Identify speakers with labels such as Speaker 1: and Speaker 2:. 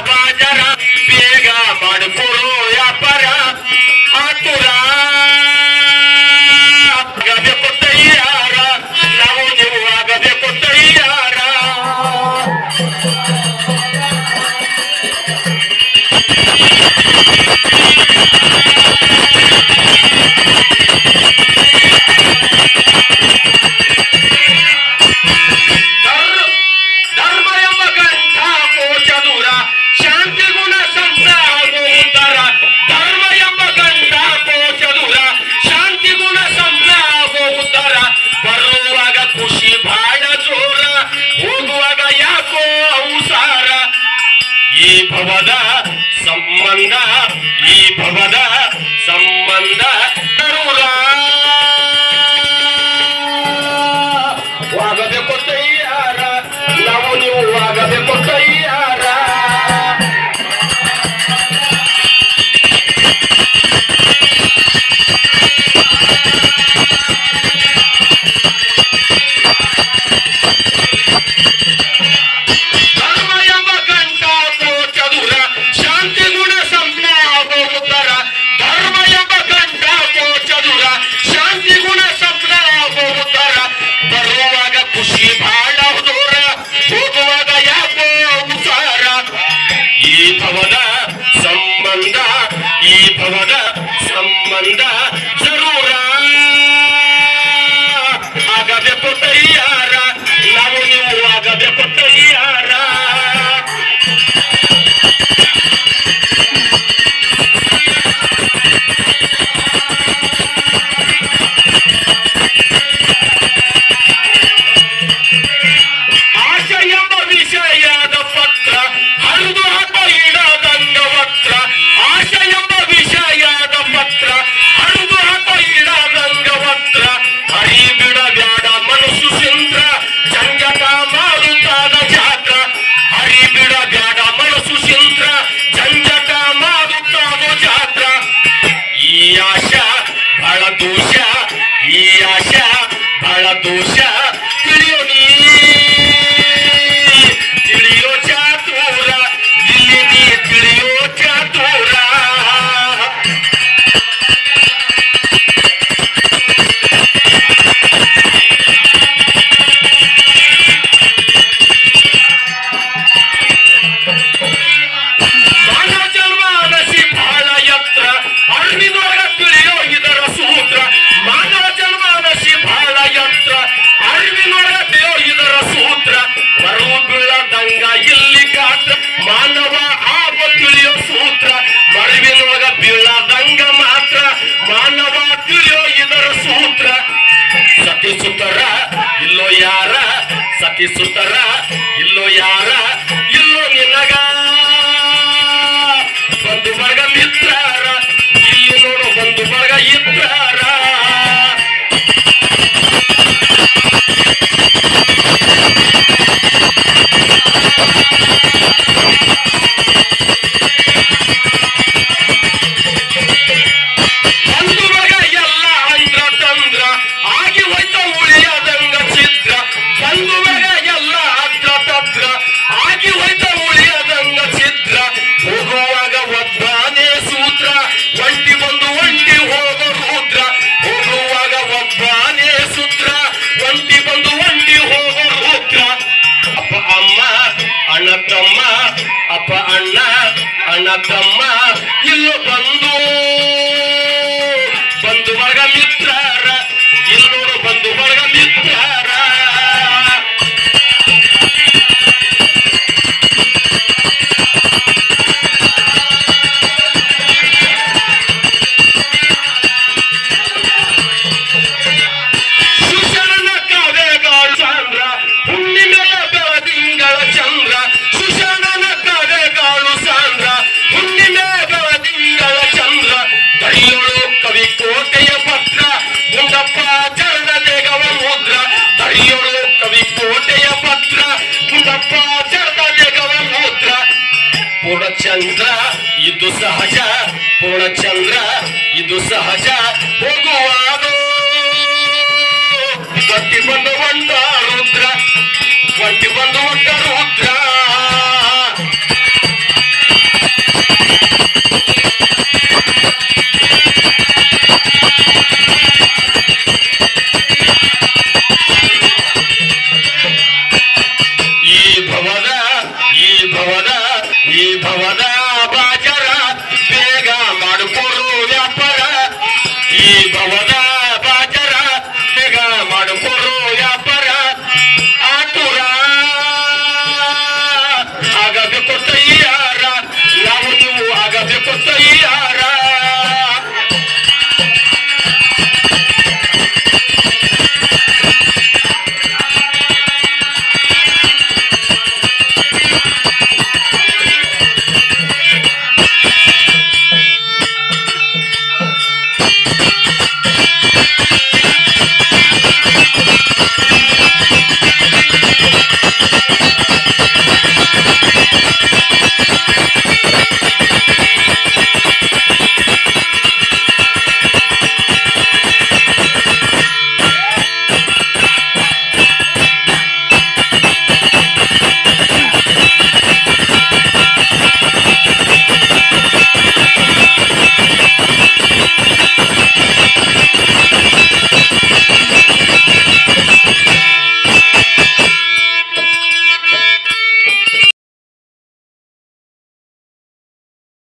Speaker 1: ಬಾಜರ ಬೇಗ ಮಾಡಿಕೊಡು ವ್ಯಾಪಾರ ಆತುರ ಆಗಬೇಕು ತಯ್ಯಾರ ನಾವು ನೀವು ಆಗಬೇಕು ತಯ್ಯಾರ ಭವದ ಸಂಬಂಧ ಈ ಭವದ ಸಂಬಂಧ ಆಗಬೇಕು ತಯ್ಯಾರ ನಾವು ನೀವು ಆಗಬೇಕು ತಯ್ಯಾರ ಸಂಬಂಧ ಜರೂರ ಆಗಬೇಕು ತಯ್ಯಾರ ನಾವು ನೀವು ಆಗಬೇಕು ತಯ್ಯಾರ ಆಶೆ ಎಂಬ ವಿಷಯದ ಪತ್ರ ಹರಿದು ಹಾಕೋ ಇಡದಂಗ ವಕ್ರ ಆಶೆ ಎಂಬ ವಿಷಯದ ಪತ್ರ ಹರಿದು ಹಾಕೋ ಇಡದಂಗ ವಕ್ರ ಹರಿ ಬಿಡಬ್ಯಾಡ ಮನಸ್ಸು ಸಿಂದ್ರ ಜಂಜಟ ಮಾಡುತ್ತಾದ ಜಾತ್ರ ಹರಿ ಬಿಡಬ್ಯಾಡ ಮನಸ್ಸು ಸಿಂದ್ರ ಜಂಜಟ ಮಾಡುತ್ತಾದ ಜಾತ್ರ ಈ ಆಶಾ ಬಹಳ ದೋಷ ಈ ಆಶಾ ಬಹಳ ದೋಷ ತಿಳಿಯೋ ನೀ ತಿಳಿಯೋ ಚಾತುರ ಇಲ್ಲಿ ನೀ ತಿಳಿಯೋ ಚಾತುರ ಮಾನವ ಜನ್ಮ ಅನಸಿ ಬಹಳ ಎತ್ರ ಅರಿವಿನೊಳಗ ತಿಳಿಯೋ ಇದರ ಸೂತ್ರ ಮಾನವ ಜನ್ಮ ಅನಸಿ ಬಹಳ ಎತ್ರ ಅರಿವಿನೊಳಗ ತಿಳಿಯೋ ಇದರ ಸೂತ್ರ ಬರು ಬೀಳದಂಗ ಇಲ್ಲಿ ಗಾತ್ರ ಮಾನವ ಆವ ತಿಳಿಯೋ ಸೂತ್ರ ಮರಿವಿನೊಳಗ ಬೀಳದಂಗ ಮಾತ್ರ ಮಾನವ ತಿಳಿಯೋ ಇದರ ಸೂತ್ರ ಸತಿಸುತ್ತರ ಇಲ್ಲೋ ಯಾರ ಸತಿಸುತ್ತರ ಇಲ್ಲೋ ಯಾರ ಇಲ್ಲೋ ನಿನಗ ಬಂಧು ವರ್ಗ ಮಿತ್ರರ ಇಲ್ಲಿ ನೋಡು ಬಂಧು ವರ್ಗ ಇತ್ರರ ಬಂಧು ವರ್ಗ ಎಲ್ಲ ಅಂದ್ರ ತಂದ್ರ ಆಗಿ ಹೋಯ್ತ ಉಳಿಯದಂಗ ಚಿತ್ರ ಬಂಧು ವರ್ಗ ಎಲ್ಲ ಅದ್ರ ತತ್ರ ಆಗಿ ಹೋಯ್ತ ಉಳಿಯದಂಗ ಚಿತ್ರ ಹೋಗುವಾಗ ಒಬ್ಬನೇ ಸೂತ್ರ ಒಂಟಿ ಬಂದು ಒಂಟಿ ಹೋಗೋ ರುದ್ರ ಹೋಗುವಾಗ ಒಬ್ಬನೇ ಸೂತ್ರ ಒಂಟಿ ಬಂದು ಒಂಟಿ ಹೋಗೋ ರುದ್ರ ಅಪ್ಪ ಅಮ್ಮ ಅಣ್ಣ ತಮ್ಮ ಅಪ್ಪ ಅಣ್ಣ ಅಣ್ಣ ತಮ್ಮ ಇಲ್ಲೋ ಬಂದು ಬಂಧು ವರ್ಗ ಮಿತ್ರರ ಇಲ್ಲೋಡು ಬಂಧು ವರ್ಗ ಮಿತ್ರರ ಸುಶಾನ ಕಾವ್ಯಗಾಳು ಸಾಂದ್ರ ಹುಣ್ಣಿಮೆಯ ಬೆಳದಿಂಗಳ ಚಂದ್ರ ಸುಶಾನನ ಕಾವ್ಯಗಾಳು ಸಾಂದ್ರ ಹುಣ್ಣಿಮೆ ಬೆಳದಿಂಗಳ ಚಂದ್ರ ದರಿಯೋಳು ಕವಿ ಕೋಟೆಯ ಪತ್ರ ಗುಂಡಪ್ಪ ಚರಣ ದೇಗವ ಮುದ್ರ ದರಿಯೋಳು ಕವಿ ಕೋಟೆಯ ಪತ್ರ ಗುಂಡಪ್ಪ ಚರಣ ದೇಗವ ಮುದ್ರ ಪೂರ್ಣಚಂದ್ರ ಇದು ಸಹಜ ಪೂರ್ಣಚಂದ್ರ ಇದು ಸಹಜ ಹೋಗುವಾಗ ಒಂಟಿ ಬಂದು ಒಂಟ ರುದ್ರ ಒಂಟಿ ಬಂದು ಒಂಟ ರುದ್ರ ಈ ಭವದ